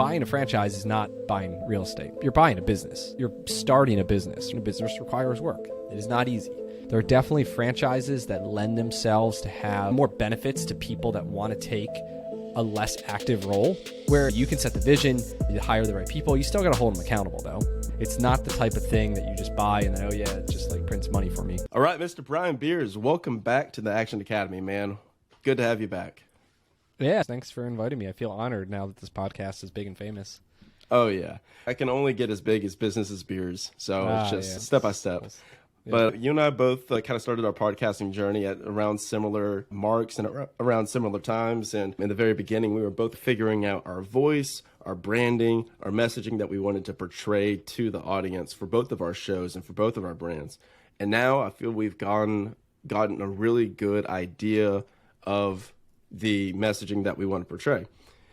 buying a franchise is not buying real estate. You're buying a business. You're starting a business, and a business requires work. It is not easy. There are definitely franchises that lend themselves to have more benefits to people that want to take a less active role, where you can set the vision, you hire the right people. You still got to hold them accountable, though. It's not the type of thing that you just buy and then, oh yeah, it just like prints money for me. All right, Mr. Brian Beers, welcome back to the Action Academy, man. Good to have you back. Yeah, thanks for inviting me. I feel honored now that this podcast is big and famous. Oh, yeah. I can only get as big as business as beers, so it's just step by step. Yeah. But you and I both kind of started our podcasting journey at around similar marks and around similar times. And in the very beginning, we were both figuring out our voice, our branding, our messaging that we wanted to portray to the audience for both of our shows and for both of our brands. And now I feel we've gotten a really good idea of the messaging that we want to portray.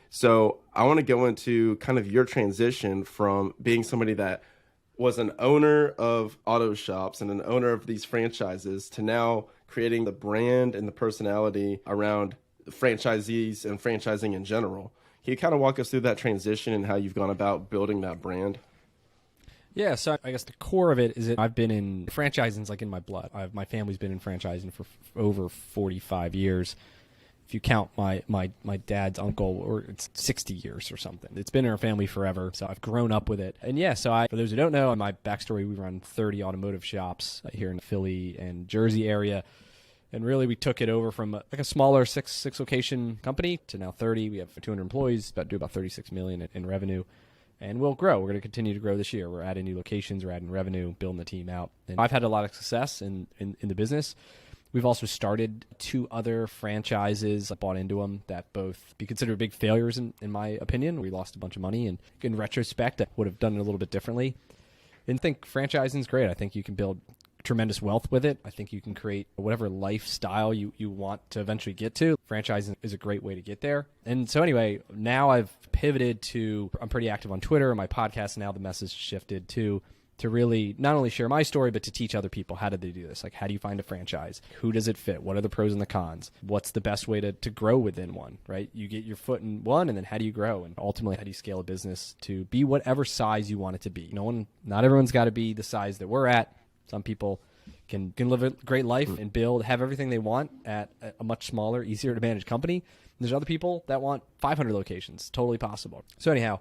So I want to go into kind of your transition from being somebody that was an owner of auto shops and an owner of these franchises to now creating the brand and the personality around franchisees and franchising in general. Can you kind of walk us through that transition and how you've gone about building that brand? Yeah, so I guess the core of it is that I've been in franchising, like in my blood. My family's been in franchising for over 45 years. If you count my dad's uncle, or it's 60 years or something. It's been in our family forever, so I've grown up with it. And yeah, so for those who don't know, in my backstory, we run 30 automotive shops here in the Philly and Jersey area. And really, we took it over from like a smaller six location company to now 30. We have 200 employees, do about 36 million in revenue. And we'll grow. We're going to continue to grow this year. We're adding new locations, we're adding revenue, building the team out. And I've had a lot of success in the business. We've also started 2 other franchises. I bought into them that both be considered big failures in my opinion. We lost a bunch of money, and in retrospect, I would have done it a little bit differently. And I think franchising is great. I think you can build tremendous wealth with it. I think you can create whatever lifestyle you want to eventually get to. Franchising is a great way to get there. And so anyway, now I've pivoted to, I'm pretty active on Twitter, and my podcast now, the message shifted to really not only share my story, but to teach other people, how did they do this? Like, how do you find a franchise? Who does it fit? What are the pros and the cons? What's the best way to grow within one, right? You get your foot in one, and then how do you grow? And ultimately, how do you scale a business to be whatever size you want it to be? Not everyone's got to be the size that we're at. Some people can live a great life and have everything they want at a much smaller, easier to manage company. There's other people that want 500 locations. Totally possible. So anyhow,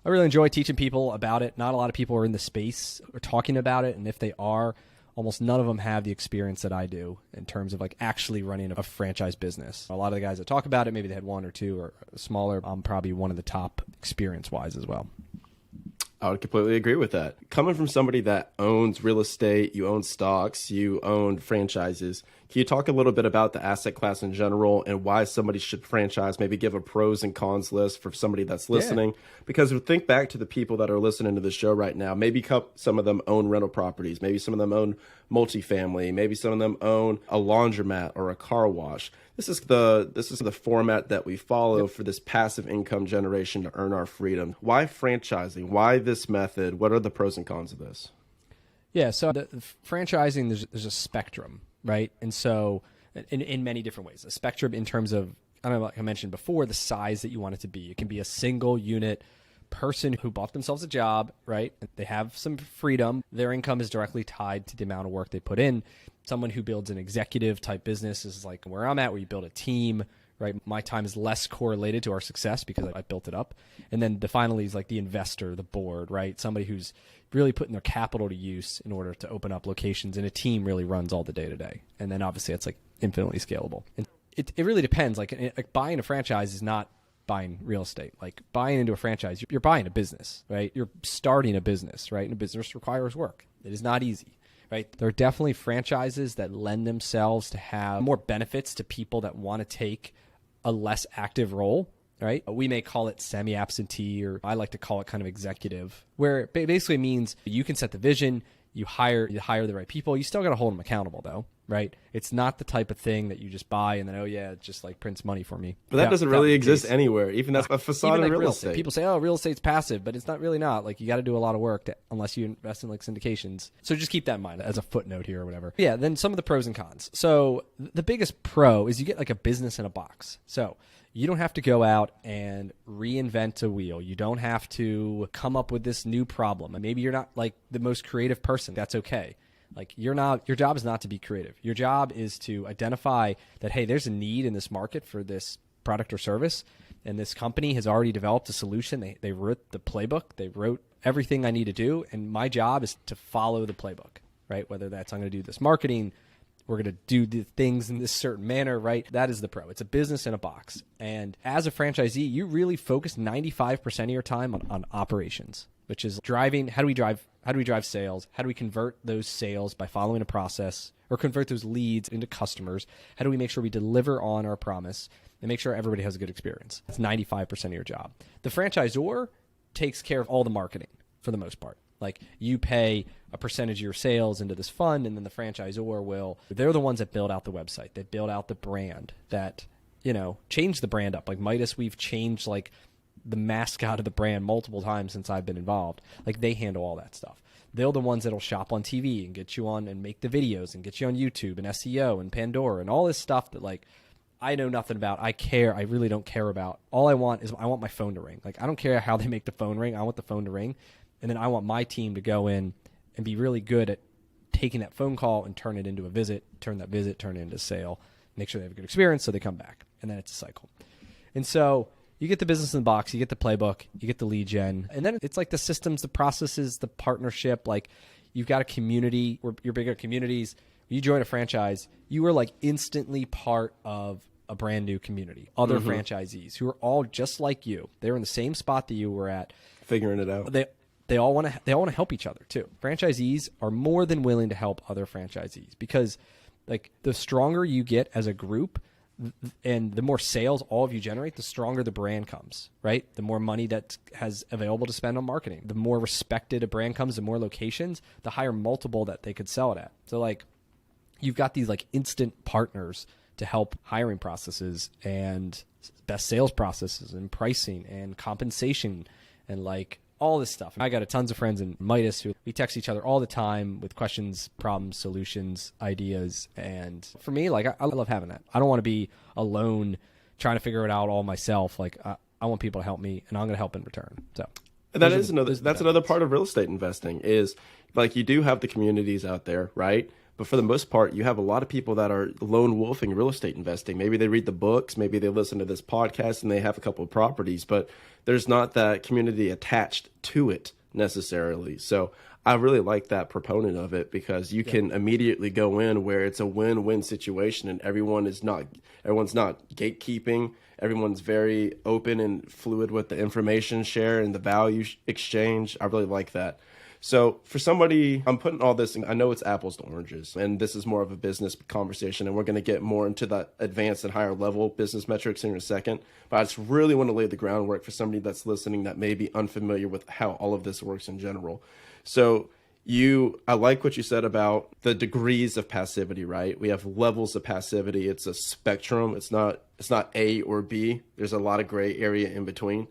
I really enjoy teaching people about it. Not a lot of people are in the space or talking about it. And if they are, almost none of them have the experience that I do in terms of like actually running a franchise business. A lot of the guys that talk about it, maybe they had 1 or 2 or smaller. I'm probably one of the top experience-wise as well. I would completely agree with that. Coming from somebody that owns real estate, you own stocks, you own franchises, can you talk a little bit about the asset class in general and why somebody should franchise, maybe give a pros and cons list for somebody that's listening? Yeah. Because think back to the people that are listening to the show right now. Maybe some of them own rental properties. Maybe some of them own multifamily. Maybe some of them own a laundromat or a car wash. This is the format that we follow for this passive income generation to earn our freedom. Why franchising? Why this method? What are the pros and cons of this? Yeah, so the franchising, there's a spectrum, right? And so in many different ways. A spectrum in terms of, I don't know, like I mentioned before, the size that you want it to be. It can be a single unit person who bought themselves a job, right? They have some freedom. Their income is directly tied to the amount of work they put in. Someone who builds an executive type business is like where I'm at, where you build a team, right? My time is less correlated to our success because I built it up. And then finally is like the investor, the board, right? Somebody who's really putting their capital to use in order to open up locations, and a team really runs all the day to day. And then obviously it's like infinitely scalable. And it really depends. Like buying a franchise is not buying real estate. Like buying into a franchise, you're buying a business, right? You're starting a business, right? And a business requires work. It is not easy, right? There are definitely franchises that lend themselves to have more benefits to people that want to take a less active role, right? We may call it semi-absentee, or I like to call it kind of executive, where it basically means you can set the vision, you hire the right people. You still got to hold them accountable though, right? It's not the type of thing that you just buy and then, oh yeah, it just like prints money for me. But that doesn't really exist anywhere. Even that's a facade in real estate. People say, oh, real estate's passive, but it's not really not. Like you got to do a lot of work unless you invest in like syndications. So just keep that in mind as a footnote here or whatever. Yeah, then some of the pros and cons. So the biggest pro is you get like a business in a box. So You don't have to go out and reinvent a wheel. You don't have to come up with this new problem. And maybe you're not like the most creative person. That's okay. Like your job is not to be creative. Your job is to identify that, hey, there's a need in this market for this product or service. And this company has already developed a solution. They wrote the playbook. They wrote everything I need to do. And my job is to follow the playbook, right? Whether that's I'm going to do this marketing, we're going to do the things in this certain manner, right? That is the pro. It's a business in a box. And as a franchisee, you really focus 95% of your time on operations, which is driving. How do we drive sales? How do we convert those sales by following a process, or convert those leads into customers? How do we make sure we deliver on our promise and make sure everybody has a good experience? That's 95% of your job. The franchisor takes care of all the marketing for the most part. Like you pay a percentage of your sales into this fund, and then the franchisor they're the ones that build out the website. They build out the brand that, change the brand up. Like Midas, we've changed like the mascot of the brand multiple times since I've been involved. Like they handle all that stuff. They're the ones that'll shop on TV and get you on and make the videos and get you on YouTube and SEO and Pandora and all this stuff that like I know nothing about. I really don't care about. All I want my phone to ring. Like I don't care how they make the phone ring. I want the phone to ring. And then I want my team to go in and be really good at taking that phone call and turn it into a visit, turn it into a sale, make sure they have a good experience so they come back. And then it's a cycle. And so you get the business in the box, you get the playbook, you get the lead gen. And then it's like the systems, the processes, the partnership. Like you've got a community where you're bigger communities. When you join a franchise, you are like instantly part of a brand new community. Other franchisees who are all just like you. They're in the same spot that you were at. Figuring it out. They all want to help each other too. Franchisees are more than willing to help other franchisees because like the stronger you get as a group and the more sales all of you generate, the stronger the brand comes, right? The more money that has available to spend on marketing, the more respected a brand comes, the more locations, the higher multiple that they could sell it at. So like you've got these like instant partners to help hiring processes and best sales processes and pricing and compensation and like all this stuff. I got tons of friends in Midas who we text each other all the time with questions, problems, solutions, ideas. And for me, like I love having that. I don't want to be alone trying to figure it out all myself. Like I want people to help me and I'm going to help in return. So and that's another part of real estate investing is like you do have the communities out there, right? But for the most part, you have a lot of people that are lone wolfing real estate investing. Maybe they read the books, maybe they listen to this podcast and they have a couple of properties, but there's not that community attached to it necessarily. So I really like that proponent of it because you can immediately go in where it's a win-win situation and everyone's not gatekeeping. Everyone's very open and fluid with the information share and the value exchange. I really like that. So for somebody, I'm putting all this in, I know it's apples to oranges, and this is more of a business conversation, and we're going to get more into the advanced and higher level business metrics in a second. But I just really want to lay the groundwork for somebody that's listening that may be unfamiliar with how all of this works in general. So I like what you said about the degrees of passivity, right? We have levels of passivity. It's a spectrum. It's not A or B. There's a lot of gray area in between.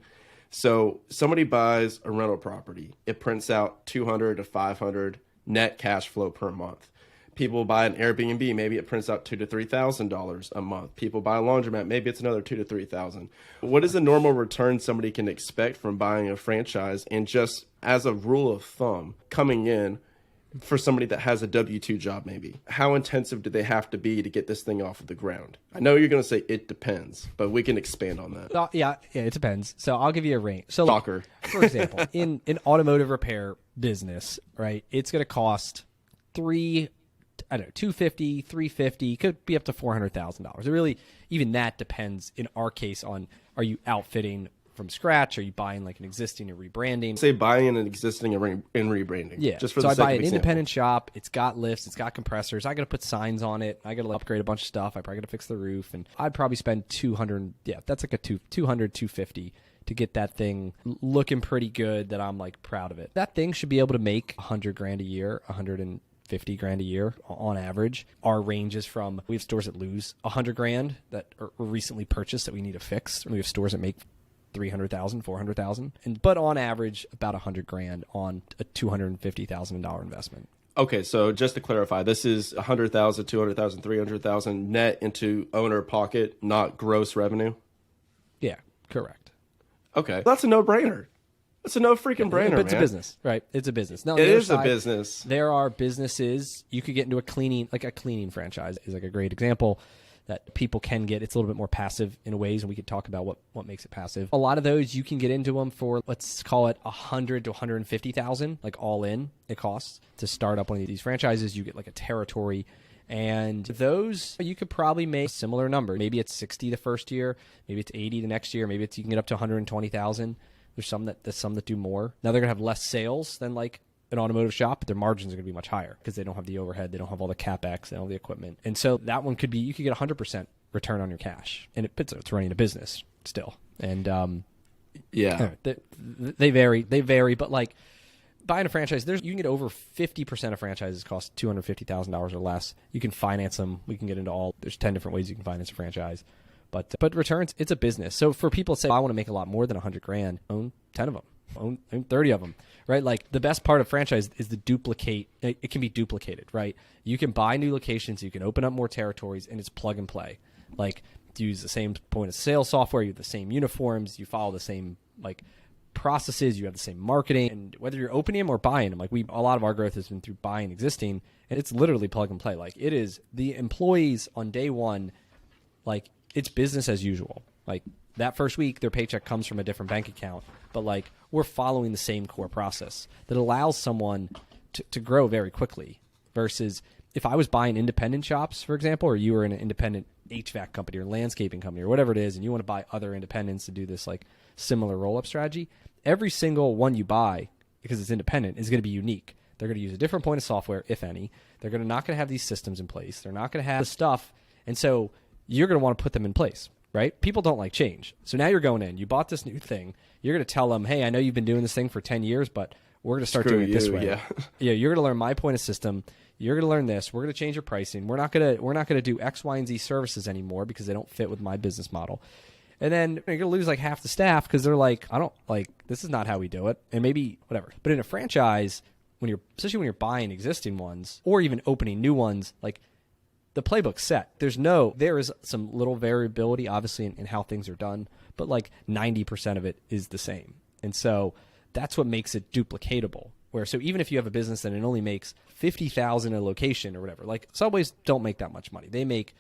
So somebody buys a rental property. It prints out $200 to $500 net cash flow per month. People buy an Airbnb. Maybe it prints out $2,000 to $3,000 a month. People buy a laundromat. Maybe it's another $2,000 to $3,000. What is the normal return somebody can expect from buying a franchise? And just as a rule of thumb, coming in for somebody that has a W-2 job, maybe, how intensive do they have to be to get this thing off of the ground? I know you're going to say it depends, but we can expand on that. Yeah, it depends. So I'll give you a range. So Stalker. For example, in an automotive repair business, right, it's going to cost $250, $350, could be up to $400,000. It really, even that depends in our case on, are you outfitting from scratch? Are you buying like an existing and rebranding? Say buying an existing and rebranding. Yeah. Just for so the I sake buy of an example. independent shop. It's got lifts. It's got compressors. I got to put signs on it. I got to upgrade a bunch of stuff. I probably got to fix the roof, and I'd probably spend $200. Yeah, that's like a $250 to get that thing looking pretty good. That I'm like proud of it. That thing should be able to make $100,000 a year, $150,000 a year on average. Our range is from, we have stores that lose $100,000 that are recently purchased that we need to fix. We have stores that make $300,000, $400,000, but on average about $100,000 on a $250,000 investment. Okay, so just to clarify, this is $100,000, $200,000, $300,000 net into owner pocket, not gross revenue. Correct. Okay. That's a no-brainer. It's a no freaking brainer, man. It's a business, right? It's a business. No, it is a business. There are businesses you could get into a cleaning franchise is like a great example that people can get. It's a little bit more passive in ways, and we could talk about what makes it passive. A lot of those you can get into them for, let's call it 100 to 150,000, like all in. It costs to start up one of these franchises. You get like a territory. And those, you could probably make a similar number. Maybe it's 60 the first year, maybe it's 80 the next year, maybe you can get up to 120,000. There's some that do more. Now they're gonna have less sales than like an automotive shop, but their margins are gonna be much higher because they don't have the overhead, they don't have all the capex, they don't have the equipment, and so that one could be you could get 100% return on your cash, and it's running a business still. And they vary, but like buying a franchise, you can get over 50% of franchises cost $250,000 or less. You can finance them. We can get into all. There's 10 different ways you can finance a franchise. But returns, it's a business. So for people to say, I want to make a lot more than $100,000, own 10 of them, own 30 of them, right? Like the best part of franchise is the duplicate. It can be duplicated, right? You can buy new locations, you can open up more territories, and it's plug and play. Like you use the same point of sale software, you have the same uniforms, you follow the same like processes, you have the same marketing, and whether you're opening them or buying them, like a lot of our growth has been through buying existing, and it's literally plug and play. Like it is the employees on day one, like it's business as usual. Like that first week, their paycheck comes from a different bank account, but like we're following the same core process that allows someone to grow very quickly versus if I was buying independent shops, for example, or you were in an independent HVAC company or landscaping company or whatever it is, and you want to buy other independents to do this like similar roll-up strategy, every single one you buy, because it's independent, is going to be unique. They're going to use a different point of software, if any. They're not going to have these systems in place. They're not going to have the stuff. And so you're going to want to put them in place, right? People don't like change. So now you're going in. You bought this new thing. You're going to tell them, hey, I know you've been doing this thing for 10 years, but we're going to start doing it this way. Yeah, you're going to learn my point of system. You're going to learn this. We're going to change your pricing. We're not going to do X, Y, and Z services anymore because they don't fit with my business model. And then you're going to lose like half the staff because they're like, this is not how we do it. And maybe whatever. But in a franchise, especially when you're buying existing ones or even opening new ones, like the playbook's set. There is some little variability, obviously, in how things are done, but like 90% of it is the same. And so that's what makes it duplicatable. So even if you have a business and it only makes $50,000 a location or whatever, like Subways don't make that much money. They make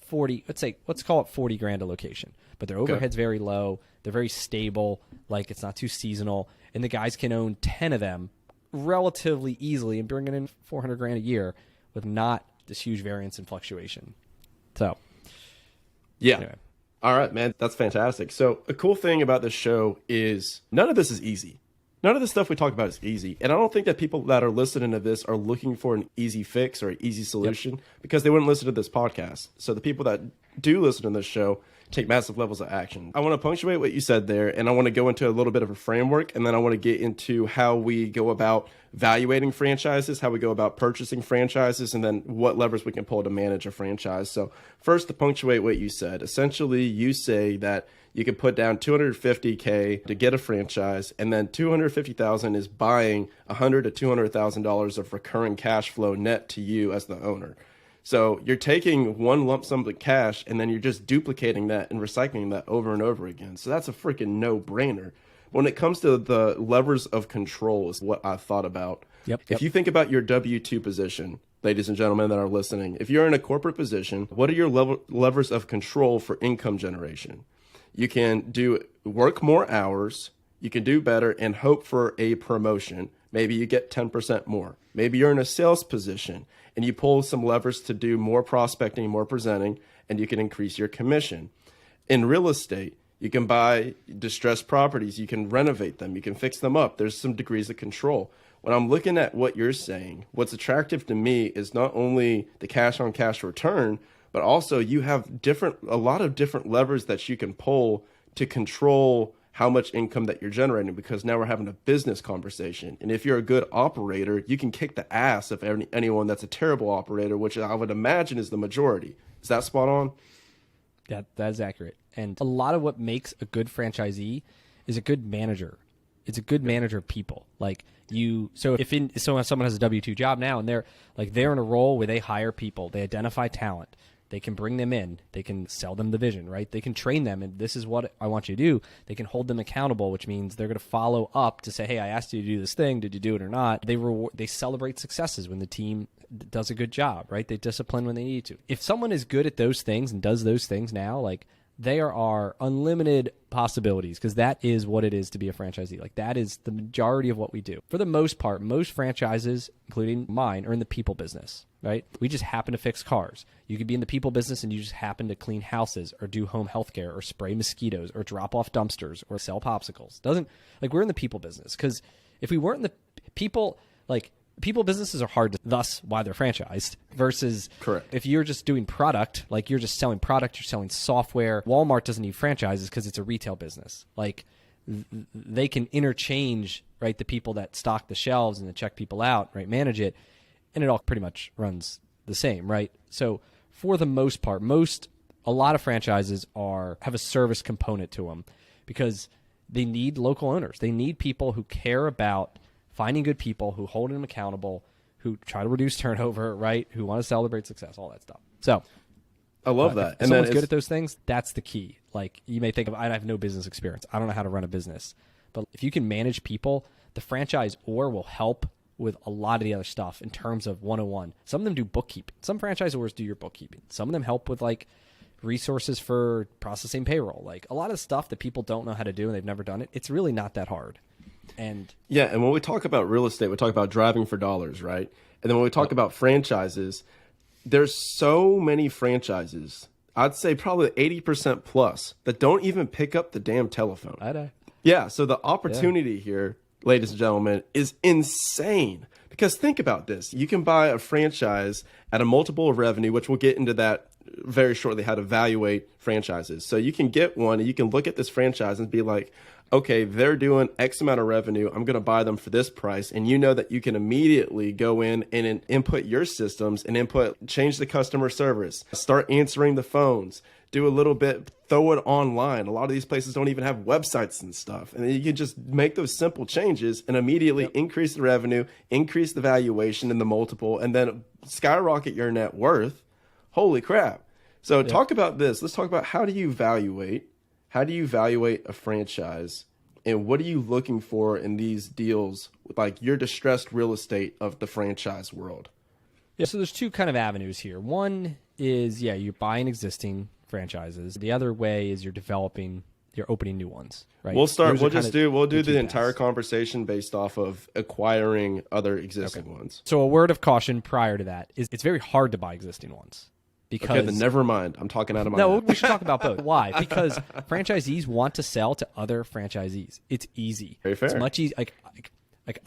40, let's call it $40,000 a location, but their overhead's very low. They're very stable. Like it's not too seasonal. And the guys can own 10 of them relatively easily and bringing in $400,000 a year with not this huge variance and fluctuation. So, yeah. Anyway. All right, man. That's fantastic. So a cool thing about this show is none of this is easy. None of the stuff we talk about is easy. And I don't think that people that are listening to this are looking for an easy fix or an easy solution because they wouldn't listen to this podcast. So the people that do listen to this show take massive levels of action. I want to punctuate what you said there, and I want to go into a little bit of a framework, and then I want to get into how we go about evaluating franchises, how we go about purchasing franchises, and then what levers we can pull to manage a franchise. So first, to punctuate what you said, essentially you say that you can put down $250K to get a franchise, and then $250,000 is buying $100,000 to $200,000 of recurring cash flow net to you as the owner. So you're taking one lump sum of cash and then you're just duplicating that and recycling that over and over again. So that's a freaking no-brainer. When it comes to the levers of control is what I thought about. If you think about your W-2 position, ladies and gentlemen that are listening, if you're in a corporate position, what are your levers of control for income generation? You can work more hours, you can do better and hope for a promotion. Maybe you get 10% more. Maybe you're in a sales position and you pull some levers to do more prospecting, more presenting, and you can increase your commission. In real estate, you can buy distressed properties, you can renovate them, you can fix them up. There's some degrees of control. When I'm looking at what you're saying, what's attractive to me is not only the cash on cash return, but also you have a lot of different levers that you can pull to control how much income that you're generating, because now we're having a business conversation. And if you're a good operator, you can kick the ass of anyone that's a terrible operator, which I would imagine is the majority. Is that spot on? Yeah, that is accurate. And a lot of what makes a good franchisee is a good manager. It's a good manager of people. Like so if someone has a W-2 job now and they're in a role where they hire people, they identify talent, They can bring them in. They can sell them the vision, right? They can train them, and this is what I want you to do. They can hold them accountable, which means they're going to follow up to say, hey, I asked you to do this thing. Did you do it or not? They celebrate successes when the team does a good job, right? They discipline when they need to. If someone is good at those things and does those things now, like, there are unlimited possibilities, because that is what it is to be a franchisee. Like, that is the majority of what we do. For the most part, most franchises, including mine, are in the people business, right? We just happen to fix cars. You could be in the people business and you just happen to clean houses or do home health care or spray mosquitoes or drop off dumpsters or sell popsicles. We're in the people business, because if we weren't in the people, like, people businesses are hard, thus why they're franchised, versus correct. If you're just doing product, like you're just selling product, you're selling software. Walmart doesn't need franchises because it's a retail business. Like, they can interchange, right, the people that stock the shelves and that check people out, right, manage it, and it all pretty much runs the same, right? So for the most part, a lot of franchises have a service component to them, because they need local owners. They need people who care about finding good people, who hold them accountable, who try to reduce turnover, right? Who want to celebrate success, all that stuff. So I love that. If someone's good at those things, that's the key. Like, you may think I have no business experience. I don't know how to run a business. But if you can manage people, the franchisor will help with a lot of the other stuff in terms of 101. Some of them do bookkeeping. Some franchisors do your bookkeeping. Some of them help with, like, resources for processing payroll. Like, a lot of stuff that people don't know how to do and they've never done it, it's really not that hard. And when we talk about real estate, we talk about driving for dollars, right? And then when we talk about franchises, there's so many franchises, I'd say probably 80% plus, that don't even pick up the damn telephone. I know. Yeah, so the opportunity here, ladies and gentlemen, is insane. Because think about this. You can buy a franchise at a multiple of revenue, which we'll get into that very shortly, how to evaluate franchises. So you can get one and you can look at this franchise and be like, okay, they're doing X amount of revenue. I'm going to buy them for this price. And you know that you can immediately go in and input your systems and change the customer service, start answering the phones, do a little bit, throw it online. A lot of these places don't even have websites and stuff. And then you can just make those simple changes and immediately increase the revenue, increase the valuation and the multiple, and then skyrocket your net worth. Holy crap. So talk about this. Let's talk about how do you evaluate a franchise, and what are you looking for in these deals, like your distressed real estate of the franchise world? Yeah, so there's two kind of avenues here. One is, you're buying existing franchises. The other way is you're opening new ones, right? We'll do the entire conversation based off of acquiring other existing ones. So a word of caution prior to that is it's very hard to buy existing ones. Because, then never mind. I'm talking out of my mouth. We should talk about both. Why? Because franchisees want to sell to other franchisees. It's easy. Very fair. It's much easier.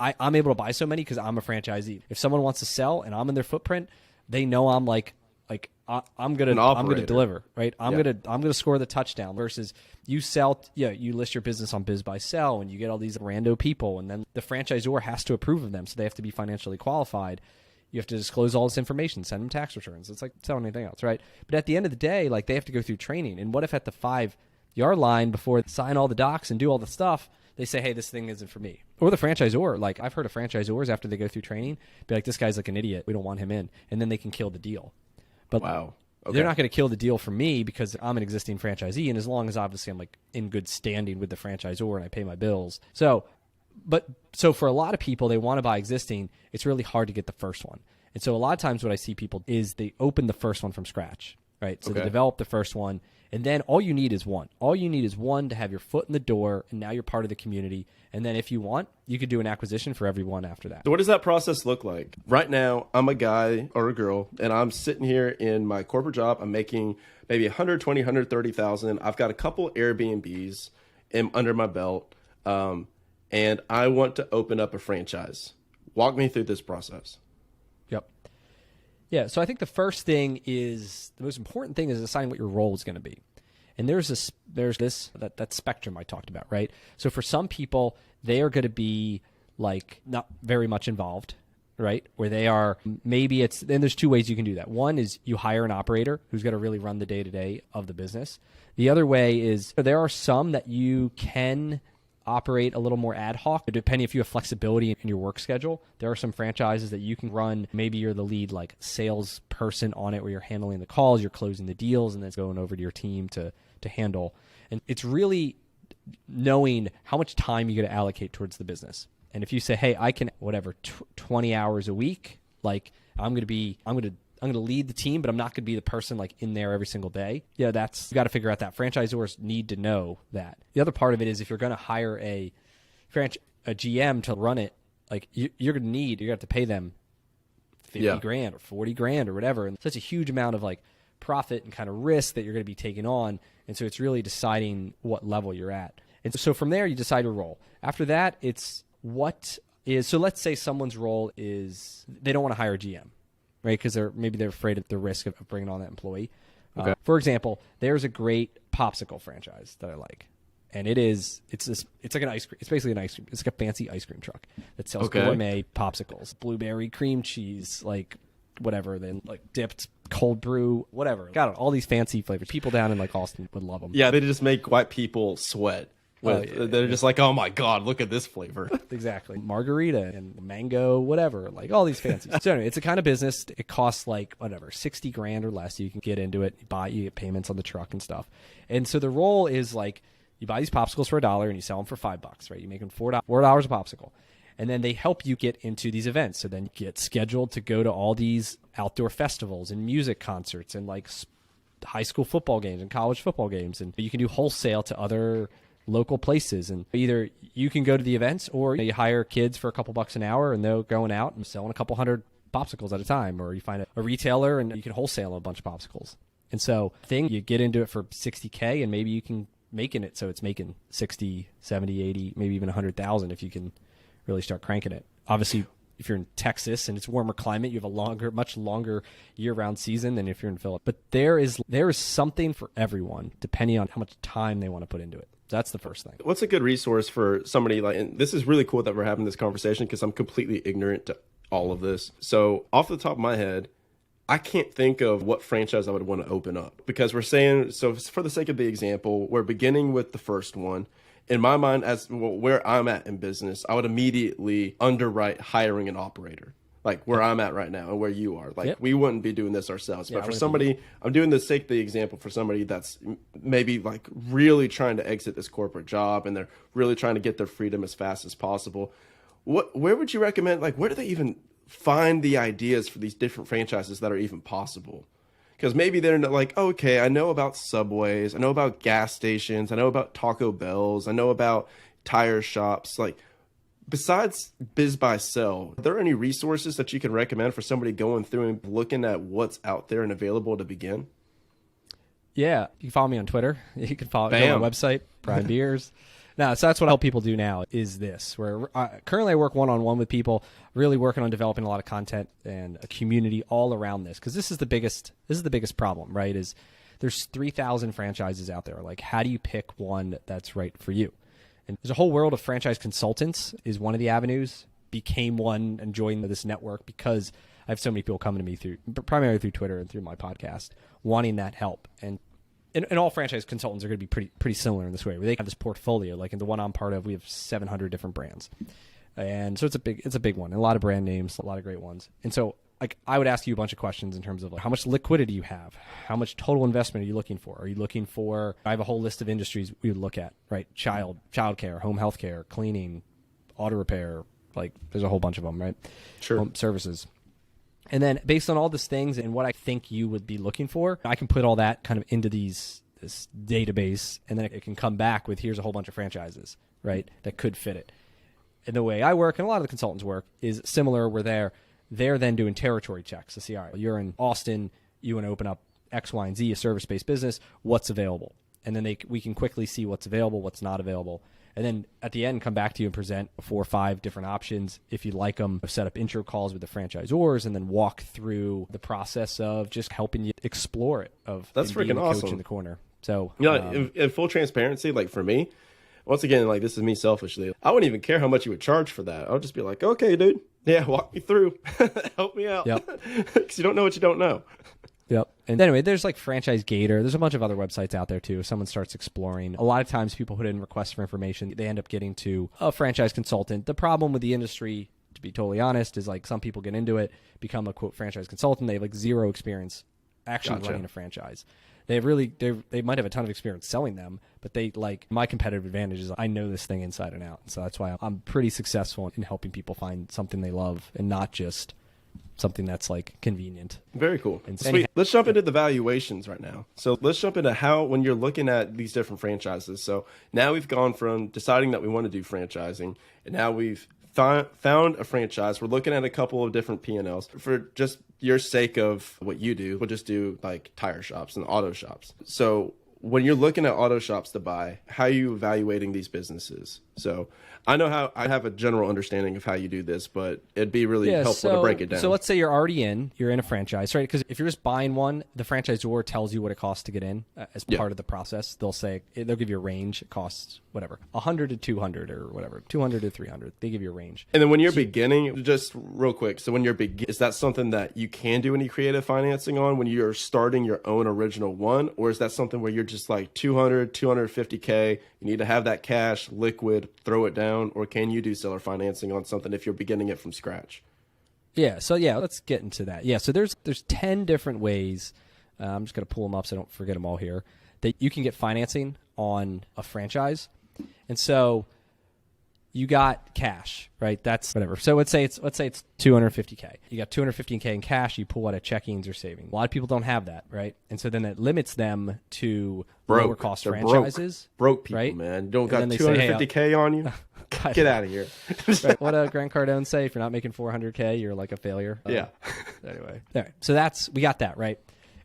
I'm able to buy so many because I'm a franchisee. If someone wants to sell and I'm in their footprint, they know I'm I'm gonna deliver, right? I'm gonna score the touchdown. Versus you sell, you list your business on Biz Buy Sell and you get all these rando people, and then the franchisor has to approve of them, so they have to be financially qualified. You have to disclose all this information, send them tax returns. It's like selling anything else, right? But at the end of the day, like, they have to go through training. And what if at the 5-yard line, before they sign all the docs and do all the stuff, they say, hey, this thing isn't for me? Or the franchisor, like, I've heard of franchisors after they go through training, be like, this guy's like an idiot. We don't want him in. And then they can kill the deal. But wow. Okay. They're not going to kill the deal for me because I'm an existing franchisee. And as long as obviously I'm like in good standing with the franchisor and I pay my bills. So for a lot of people, they want to buy existing. It's really hard to get the first one. And so a lot of times what I see people is they open the first one from scratch, right? So they develop the first one, and then all you need is one. All you need is one to have your foot in the door, and now you're part of the community. And then if you want, you could do an acquisition for everyone after that. So what does that process look like? Right now, I'm a guy or a girl, and I'm sitting here in my corporate job. I'm making maybe 120, 130,000. I've got a couple Airbnbs under my belt, and I want to open up a franchise. Walk me through this process. Yep. Yeah, so I think the first thing is, the most important thing is deciding what your role is going to be. And there's that spectrum I talked about, right? So for some people, they are going to be like not very much involved, right? Where they are, then there's two ways you can do that. One is you hire an operator who's going to really run the day-to-day of the business. The other way is there are some that you can operate a little more ad hoc, depending if you have flexibility in your work schedule. There are some franchises that you can run. Maybe you're the lead like sales person on it, where you're handling the calls, you're closing the deals, and then it's going over to your team to handle. And it's really knowing how much time you're going to allocate towards the business. And if you say, hey, I can, 20 hours a week, like I'm going to lead the team, but I'm not going to be the person like in there every single day. Yeah, you got to figure out that. Franchisors need to know that. The other part of it is if you're going to hire a GM to run it, like you're going to have to pay them 50 grand or 40 grand or whatever. And such a huge amount of like profit and kind of risk that you're going to be taking on. And so it's really deciding what level you're at. And so from there, you decide your role. After that, so let's say someone's role is they don't want to hire a GM, right? Because they're afraid of the risk of bringing on that employee. Okay. For example, there's a great popsicle franchise that I like. And it's like an ice cream. It's basically an ice cream. It's like a fancy ice cream truck that sells gourmet popsicles, blueberry cream cheese, like whatever, then like dipped cold brew, whatever. Got it. All these fancy flavors. People down in like Austin would love them. Yeah, they just make white people sweat. They're just like, oh my God, look at this flavor. Exactly. Margarita and mango, whatever, like all these fancies. So anyway, it's a kind of business. It costs like 60 grand or less. You can get into it, you get payments on the truck and stuff. And so the role is like, you buy these popsicles for $1 and you sell them for $5, right? You make them $4 a popsicle. And then they help you get into these events. So then you get scheduled to go to all these outdoor festivals and music concerts and like high school football games and college football games. And you can do wholesale to other local places. And either you can go to the events or you hire kids for a couple bucks an hour and they're going out and selling a couple hundred popsicles at a time. Or you find a retailer and you can wholesale a bunch of popsicles. And so you get into it for $60K and maybe you can making it so it's making 60, 70, 80, maybe even 100,000 if you can really start cranking it. Obviously, if you're in Texas and it's warmer climate, you have a much longer year-round season than if you're in Philip. But there is something for everyone, depending on how much time they want to put into it. That's the first thing. What's a good resource for somebody like, and this is really cool that we're having this conversation because I'm completely ignorant to all of this. So off the top of my head, I can't think of what franchise I would want to open up because we're saying, so for the sake of the example, we're beginning with the first one. In my mind, as where I'm at in business, I would immediately underwrite hiring an operator, like where I'm at right now and where you are. Like we wouldn't be doing this ourselves. But for somebody, I'm doing the sake of the example for somebody that's maybe like really trying to exit this corporate job and they're really trying to get their freedom as fast as possible. Where would you recommend, like where do they even find the ideas for these different franchises that are even possible? Because maybe they're like, okay, I know about Subways, I know about gas stations, I know about Taco Bells, I know about tire shops. Like, besides Biz Buy Sell, are there any resources that you can recommend for somebody going through and looking at what's out there and available to begin? Yeah, you can follow me on Twitter. You can follow me on my website, Prime Beers. No, so that's what I help people do now is this, where currently I work one-on-one with people, really working on developing a lot of content and a community all around this. Because this is the biggest problem, right? Is there's 3,000 franchises out there. Like, how do you pick one that's right for you? And there's a whole world of franchise consultants is one of the avenues. Became one and joined this network because I have so many people coming to me primarily through Twitter and through my podcast, wanting that help. And all franchise consultants are going to be pretty similar in this way, where they have this portfolio. Like in the one I'm part of, we have 700 different brands, and so it's a big one. And a lot of brand names, a lot of great ones. And so, like, I would ask you a bunch of questions in terms of like, how much liquidity you have, how much total investment are you looking for? Are you looking for? I have a whole list of industries we would look at, right? Childcare, home health care, cleaning, auto repair. Like, there's a whole bunch of them, right? Sure. Home services. And then based on all these things and what I think you would be looking for, I can put all that kind of into this database, and then it can come back with here's a whole bunch of franchises, right, that could fit it. And the way I work, and a lot of the consultants work, is similar where they're then doing territory checks to see, all right, you're in Austin, you want to open up X, Y, and Z, a service-based business, what's available? And then we can quickly see what's available, what's not available. And then at the end, come back to you and present 4 or 5 different options. If you'd like them, set up intro calls with the franchisors and then walk through the process of just helping you explore it. That's freaking awesome. Coach in the corner. So, in full transparency, like for me, once again, like this is me selfishly, I wouldn't even care how much you would charge for that. I would just be like, okay, dude, yeah, walk me through, help me out. Yep. Because you don't know what you don't know. Yep. And anyway, there's like Franchise Gator. There's a bunch of other websites out there too. If someone starts exploring, a lot of times people put in requests for information. They end up getting to a franchise consultant. The problem with the industry, to be totally honest, is like some people get into it, become a quote franchise consultant. They have like zero experience actually running a franchise. They might have a ton of experience selling them, but they like my competitive advantage is I know this thing inside and out. So that's why I'm pretty successful in helping people find something they love and not just something that's like convenient. Very cool. Sweet. Let's jump into the valuations right now. So let's jump into how, when you're looking at these different franchises. So now we've gone from deciding that we want to do franchising, and now we've found a franchise. We're looking at a couple of different P&Ls. For just your sake of what you do, we'll just do like tire shops and auto shops. So when you're looking at auto shops to buy, how are you evaluating these businesses? So I know how I have a general understanding of how you do this, but it'd be really helpful to break it down. So let's say you're in a franchise, right? Because if you're just buying one, the franchisor tells you what it costs to get in as part of the process. They'll give you a range. It costs whatever, 100 to 200 or whatever, 200 to 300. They give you a range. And then when you're beginning, just real quick, so when you're is that something that you can do any creative financing on when you're starting your own original one? Or is that something where you're just like 200, 250K, you need to have that cash, liquid, throw it down? Or can you do seller financing on something if you're beginning it from scratch? Yeah, so let's get into that. Yeah, so there's 10 different ways. I'm just going to pull them up so I don't forget them all here, that you can get financing on a franchise. And so you got cash, right? That's whatever. So let's say it's 250K. You got 215K in cash. You pull out of checkings or savings. A lot of people don't have that, right? And so then it limits them to lower cost franchises. Broke people, right? Man. Don't got 250K on you. Get out of here. Right. What Grant Cardone say? If you're not making 400K, you're like a failure. Yeah. Anyway. All right. So we got that, right?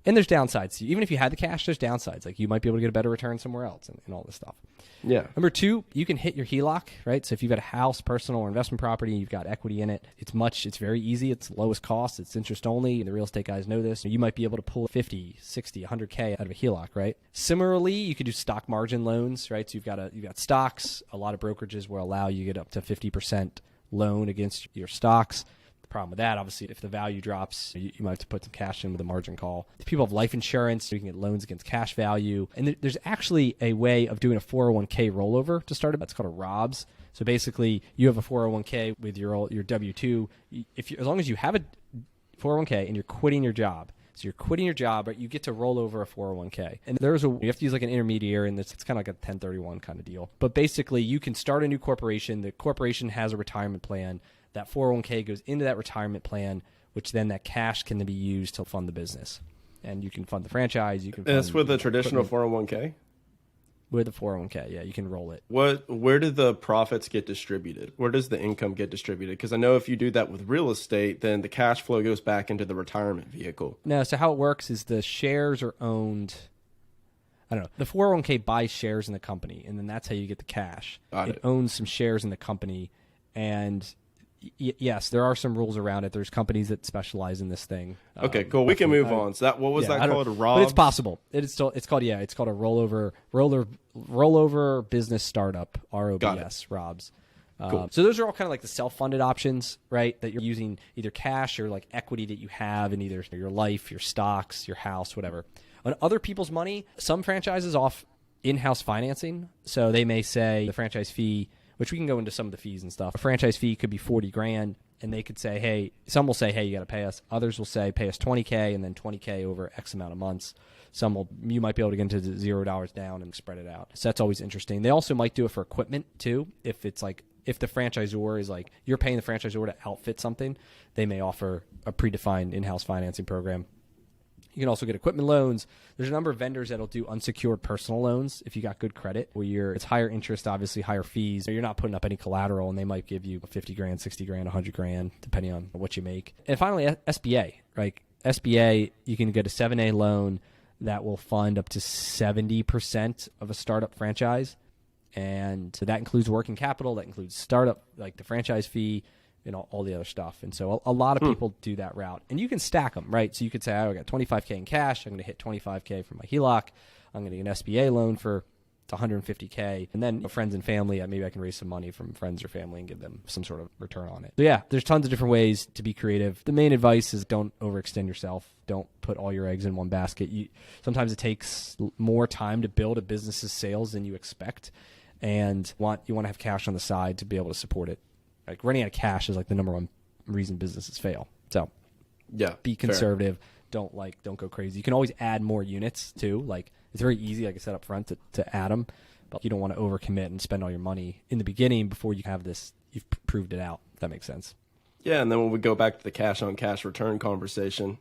And there's downsides. Even if you had the cash, there's downsides. Like you might be able to get a better return somewhere else and all this stuff. Yeah. Number two, you can hit your HELOC, right? So if you've got a house, personal or investment property, you've got equity in it, it's very easy. It's lowest cost. It's interest only. And the real estate guys know this. You might be able to pull 50, 60, 100K out of a HELOC, right? Similarly, you could do stock margin loans, right? So you've got stocks. A lot of brokerages will allow you to get up to 50% loan against your stocks. Problem with that, obviously, if the value drops, you might have to put some cash in with a margin call. If people have life insurance, you can get loans against cash value. And there's actually a way of doing a 401k rollover to start it. That's called a ROBS. So basically, you have a 401k with your W-2. As long as you have a 401k and you're quitting your job, so you're quitting your job, but you get to roll over a 401k. And you have to use like an intermediary, and it's kind of like a 1031 kind of deal. But basically, you can start a new corporation. The corporation has a retirement plan. That 401k goes into that retirement plan, which then that cash can be used to fund the business. And you can fund the franchise. And it's with a traditional 401k? With a 401k, yeah, you can roll it. Where do the profits get distributed? Where does the income get distributed? Because I know if you do that with real estate, then the cash flow goes back into the retirement vehicle. No, so how it works is the shares are owned... I don't know. The 401k buys shares in the company, and then that's how you get the cash. It owns some shares in the company, and... Yes, there are some rules around it. There's companies that specialize in this thing. Okay, cool. We can move on. So what was that called? A ROBS? But it's possible. It's called a rollover business startup, ROBS, ROBS. Cool. So those are all kind of like the self-funded options, right? That you're using either cash or like equity that you have in either your life, your stocks, your house, whatever. On other people's money, some franchises offer in-house financing. So they may say the franchise fee, which we can go into some of the fees and stuff. A franchise fee could be $40,000, and they could say, hey, some will say, hey, you got to pay us. Others will say, pay us $20K and then $20K over X amount of months. You might be able to get into $0 down and spread it out. So that's always interesting. They also might do it for equipment too. If the franchisor is like, you're paying the franchisor to outfit something, they may offer a predefined in-house financing program. You can also get equipment loans. There's a number of vendors that'll do unsecured personal loans if you got good credit, where it's higher interest, obviously higher fees. You're not putting up any collateral, and they might give you $50,000, $60,000, $100,000, depending on what you make. And finally, SBA, right? SBA, you can get a 7A loan that will fund up to 70% of a startup franchise, and so that includes working capital, that includes startup, like the franchise fee, all the other stuff. And so a lot of people do that route. And you can stack them, right? So you could say, I got $25K in cash. I'm going to hit $25K for my HELOC. I'm going to get an SBA loan for It's $150K. And then friends and family, maybe I can raise some money from friends or family and give them some sort of return on it. So yeah, there's tons of different ways to be creative. The main advice is don't overextend yourself. Don't put all your eggs in one basket. Sometimes it takes more time to build a business's sales than you expect. And you want to have cash on the side to be able to support it. Like running out of cash is like the number one reason businesses fail. So yeah, be conservative. Fair. Don't go crazy. You can always add more units too. Like it's very easy, like I said up front, to add them, but you don't want to overcommit and spend all your money in the beginning before you have this. You've proved it out. If that makes sense. Yeah, and then when we go back to the cash on cash return conversation,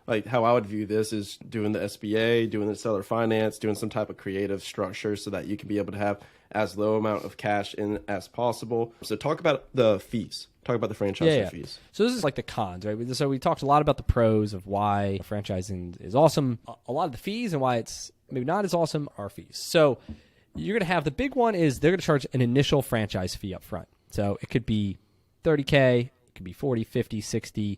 like how I would view this is doing the SBA, doing the seller finance, doing some type of creative structure so that you can be able to have as low amount of cash in as possible. So talk about the fees. Talk about the franchise fees. So this is like the cons, right? So we talked a lot about the pros of why franchising is awesome. A lot of the fees and why it's maybe not as awesome are fees. So you're going to have the big one is they're going to charge an initial franchise fee up front. So it could be $30K, it could be $40, $50,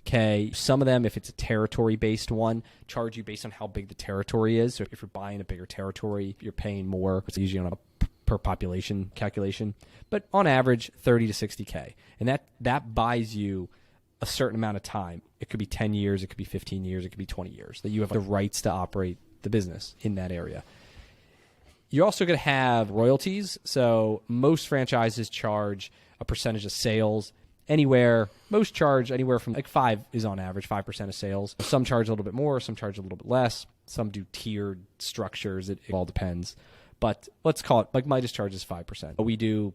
$60K. Some of them, if it's a territory-based one, charge you based on how big the territory is. So if you're buying a bigger territory, you're paying more. It's usually on a per population calculation. But on average, $30 to $60K. And that buys you a certain amount of time. It could be 10 years, it could be 15 years, it could be 20 years that you have the rights to operate the business in that area. You're also going to have royalties. So most franchises charge a percentage of sales. Most charge anywhere from like 5 is on average, 5% of sales. Some charge a little bit more, some charge a little bit less. Some do tiered structures. It all depends. But let's call it, like Midas charges 5%. We do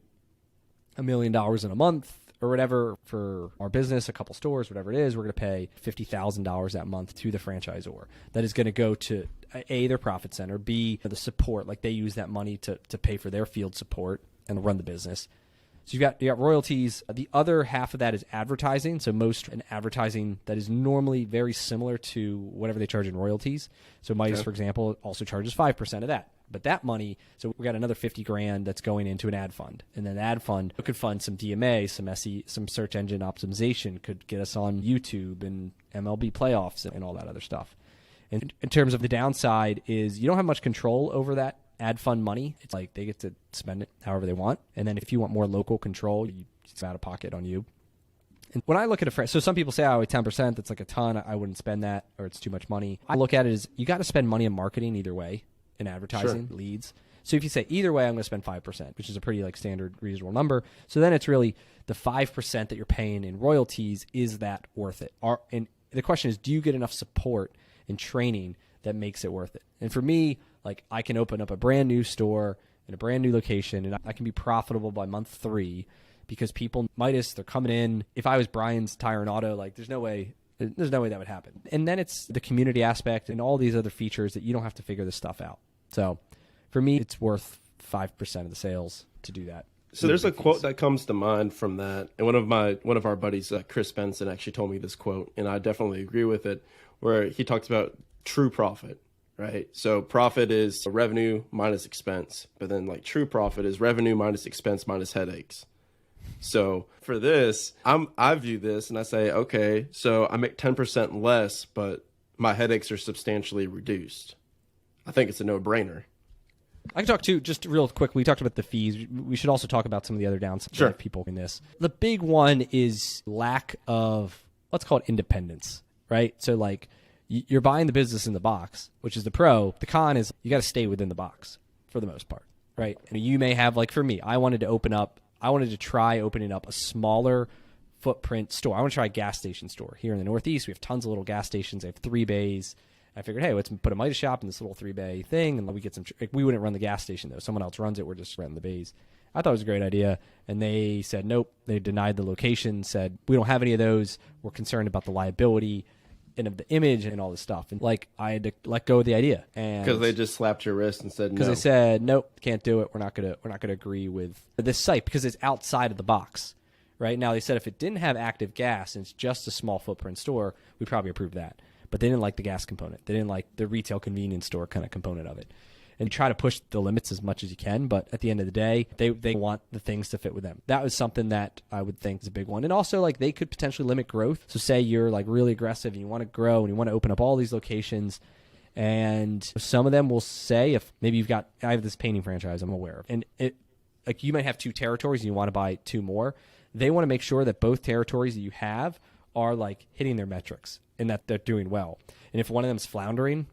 $1 million in a month or whatever for our business, a couple stores, whatever it is. We're going to pay $50,000 that month to the franchisor. That is going to go to A, their profit center, B, the support. Like they use that money to pay for their field support and run the business. So you got royalties. The other half of that is advertising. So most in advertising that is normally very similar to whatever they charge in royalties. So Midas, for example, also charges 5% of that. But that money, so we got another $50,000 that's going into an ad fund, and then the ad fund could fund some DMA, some SE, some search engine optimization, could get us on YouTube and MLB playoffs and all that other stuff. And in terms of the downside, is you don't have much control over that ad fund money. It's like they get to spend it however they want, and then if you want more local control, it's out of pocket on you. And when I look at so some people say, 10%, that's like a ton. I wouldn't spend that, or it's too much money. I look at it as you got to spend money in marketing either way. In advertising, leads. So if you say either way, I'm going to spend 5%, which is a pretty like standard reasonable number. So then it's really the 5% that you're paying in royalties. Is that worth it? And the question is, do you get enough support and training that makes it worth it? And for me, like I can open up a brand new store in a brand new location and I can be profitable by month 3 because people, Midas, they're coming in. If I was Brian's Tire and Auto, like there's no way that would happen. And then it's the community aspect and all these other features that you don't have to figure this stuff out. So for me, it's worth 5% of the sales to do that. So there's a quote that comes to mind from that. And one of our buddies, Chris Benson, actually told me this quote, and I definitely agree with it, where he talks about true profit, right? So profit is revenue minus expense, but then like true profit is revenue minus expense minus headaches. So for this, I view this and I say, okay, so I make 10% less, but my headaches are substantially reduced. I think it's a no-brainer. I can talk too, just real quick. We talked about the fees. We should also talk about some of the other downsides of people in this. The big one is lack of, let's call it independence, right? So like you're buying the business in the box, which is the pro. The con is you got to stay within the box for the most part, right? And you may have, like for me, I wanted to try opening up a smaller footprint store. I want to try a gas station store. Here in the Northeast, we have tons of little gas stations. They have 3 bays. I figured, hey, let's put a Midas shop in this little 3-bay thing, and we get some. We wouldn't run the gas station though. Someone else runs it. We're just renting the bays. I thought it was a great idea, and they said nope. They denied the location. Said we don't have any of those. We're concerned about the liability and of the image and all this stuff. And like I had to let go of the idea, and because they just slapped your wrist and said no. Because they said nope, can't do it. We're not gonna agree with this site because it's outside of the box. Right now, they said if it didn't have active gas and it's just a small footprint store, we'd probably approve that. But they didn't like the gas component. They didn't like the retail convenience store kind of component of it. And you try to push the limits as much as you can, but at the end of the day, they want the things to fit with them. That was something that I would think is a big one. And also, like, they could potentially limit growth. So say you're like really aggressive and you want to grow and you want to open up all these locations And some of them will say, if maybe I have this painting franchise I'm aware of, and like you might have 2 territories and you want to buy 2 more. They want to make sure that both territories that you have are like hitting their metrics and that they're doing well. And if one of them's floundering,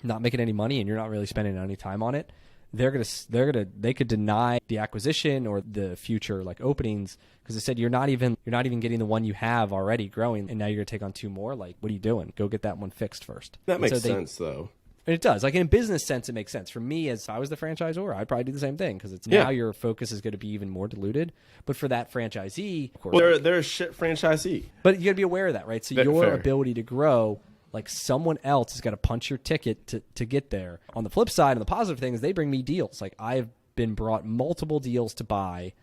not making any money, and you're not really spending any time on it, they could deny the acquisition or the future like openings because they said you're not even getting the one you have already growing, and now you're gonna take on 2 more. Like, what are you doing? Go get that one fixed first. That makes sense though. And it does. Like in a business sense, it makes sense. For me, as I was the franchisor, I'd probably do the same thing because it's now your focus is going to be even more diluted. But for that franchisee, of course, they're a shit franchisee. But you got to be aware of that, right? So your ability to grow, like someone else has got to punch your ticket to get there. On the flip side, and the positive thing is they bring me deals. Like I've been brought multiple deals to buy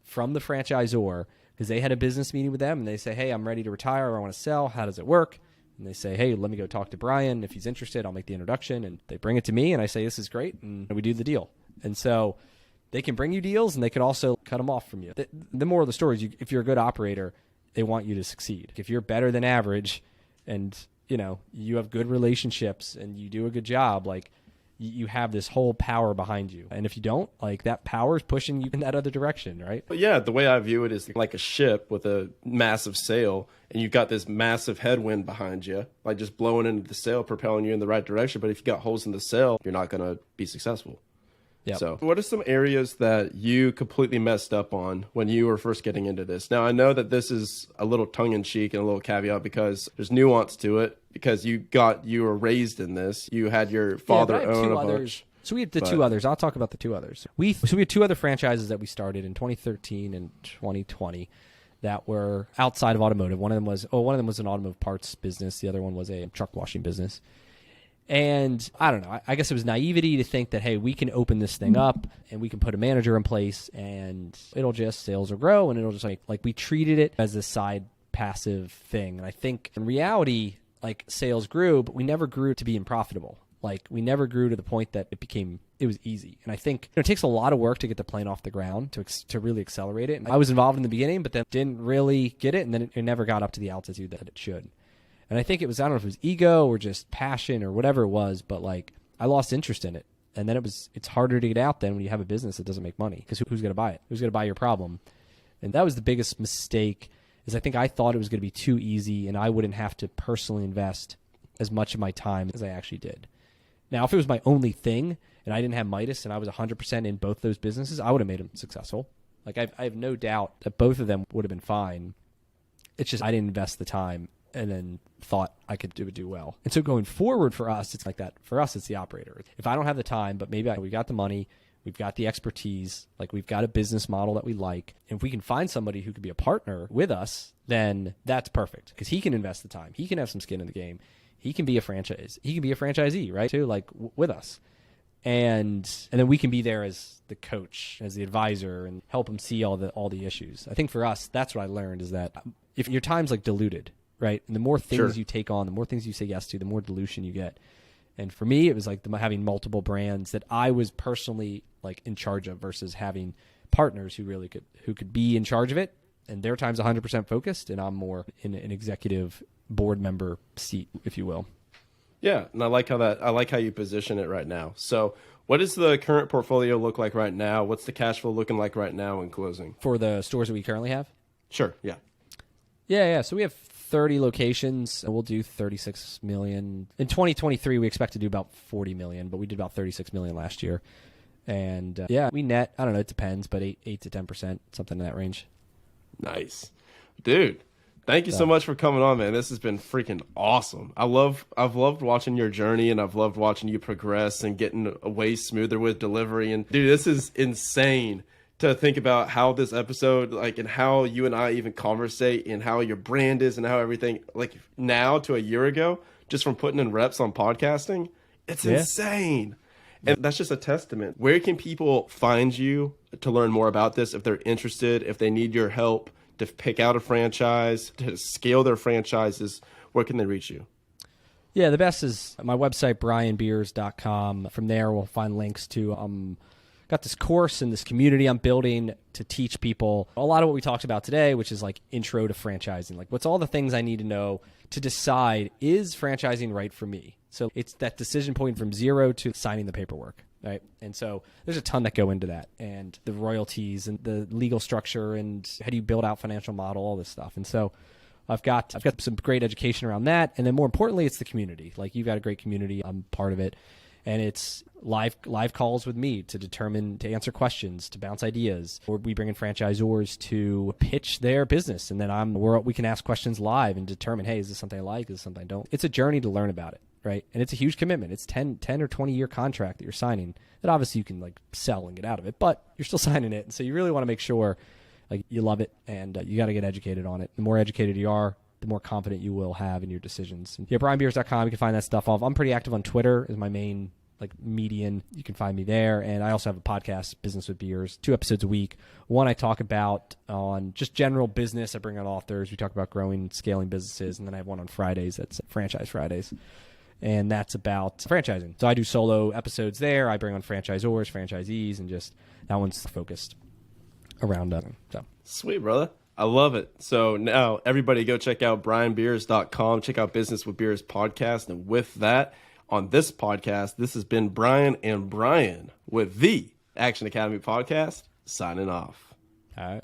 from the franchisor because they had a business meeting with them and they say, hey, I'm ready to retire or I want to sell. How does it work? And they say, hey, let me go talk to Brian. If he's interested, I'll make the introduction. And they bring it to me, and I say, this is great, and we do the deal. And so they can bring you deals, and they can also cut them off from you. The moral of the story is if you're a good operator, they want you to succeed. If you're better than average and, you have good relationships and you do a good job, like you have this whole power behind you. And if you don't, like that power is pushing you in that other direction, right? But yeah, the way I view it is like a ship with a massive sail, and you've got this massive headwind behind you, like just blowing into the sail, propelling you in the right direction. But if you got holes in the sail, you're not going to be successful. Yep. So what are some areas that you completely messed up on when you were first getting into this? Now, I know that this is a little tongue-in-cheek and a little caveat because there's nuance to it, because you were raised in this. You had your father own a bunch. So we had 2 others. I'll talk about the 2 others. We had 2 other franchises that we started in 2013 and 2020 that were outside of automotive. One of them was an automotive parts business. The other one was a truck washing business. And I don't know, I guess it was naivety to think that, hey, we can open this thing up and we can put a manager in place and sales will grow, and it'll just like we treated it as a side passive thing. And I think in reality, like sales grew, but we never grew to being profitable. Like we never grew to the point that it was easy. And I think it takes a lot of work to get the plane off the ground to really accelerate it. And I was involved in the beginning, but then didn't really get it. And then it never got up to the altitude that it should. And I think it was, I don't know if it was ego or just passion or whatever it was, but like I lost interest in it. And then it's harder to get out then when you have a business that doesn't make money, because who's going to buy it? Who's going to buy your problem? And that was the biggest mistake, is I think I thought it was going to be too easy and I wouldn't have to personally invest as much of my time as I actually did. Now, if it was my only thing and I didn't have Midas and I was 100% in both those businesses, I would have made them successful. Like I have no doubt that both of them would have been fine. It's just I didn't invest the time and then thought I could do well. And so going forward for us, it's like that. For us, it's the operator. If I don't have the time, but maybe we got the money, we've got the expertise, like we've got a business model that we like, and if we can find somebody who could be a partner with us, then that's perfect, because he can invest the time. He can have some skin in the game. He can be a franchise. He can be a franchisee, right? Too, like with us. And then we can be there as the coach, as the advisor, and help him see all the issues. I think for us, that's what I learned, is that if your time's like diluted, right? And the more things you take on, the more things you say yes to, the more dilution you get. And for me, it was like having multiple brands that I was personally like in charge of versus having partners who could be in charge of it, and their time's 100% focused, and I'm more in an executive board member seat, if you will. Yeah, and I like how you position it right now. So what does the current portfolio look like right now? What's the cash flow looking like right now in closing? For the stores that we currently have? Sure, yeah. Yeah. So we have 30 locations. We'll do 36 million. In 2023, we expect to do about 40 million, but we did about 36 million last year. And we net, I don't know, it depends, but 8 to 10%, something in that range. Nice. Dude, thank you so much for coming on, man. This has been freaking awesome. I've loved watching your journey, and I've loved watching you progress and getting way smoother with delivery. And dude, this is insane to think about how this episode, like, and how you and I even conversate, and how your brand is, and how everything, like, now to a year ago, just from putting in reps on podcasting. It's insane. And that's just a testament. Where can people find you to learn more about this if they're interested, if they need your help to pick out a franchise, to scale their franchises? Where can they reach you? Yeah, the best is my website, brianbeers.com. From there, we'll find links to got this course and this community I'm building to teach people a lot of what we talked about today, which is like intro to franchising. Like, what's all the things I need to know to decide, is franchising right for me? So it's that decision point from zero to signing the paperwork, right? And so there's a ton that go into that, and the royalties and the legal structure and how do you build out financial model, all this stuff. And so I've got some great education around that. And then more importantly, it's the community. Like, you've got a great community. I'm part of it. And it's live calls with me to answer questions, to bounce ideas. Or we bring in franchisors to pitch their business. And then we can ask questions live and determine, hey, is this something I like? Is this something I don't? It's a journey to learn about it, right? And it's a huge commitment. It's 10 or 20 year contract that you're signing that obviously you can like sell and get out of it, but you're still signing it. And so you really want to make sure like you love it, and you got to get educated on it. The more educated you are, the more confident you will have in your decisions. And yeah, brianbeers.com, you can find that stuff off. I'm pretty active on Twitter is my main like median. You can find me there. And I also have a podcast, Business with Beers, 2 episodes a week. One I talk about on just general business. I bring on authors. We talk about growing and scaling businesses. And then I have one on Fridays. That's Franchise Fridays. And that's about franchising. So I do solo episodes there. I bring on franchisors, franchisees, and just that one's focused around that. So sweet, brother. I love it. So now everybody go check out brianbeers.com. Check out Business with Beers podcast. And with that, on this podcast, this has been Brian and Brian with the Action Academy podcast, signing off. All right.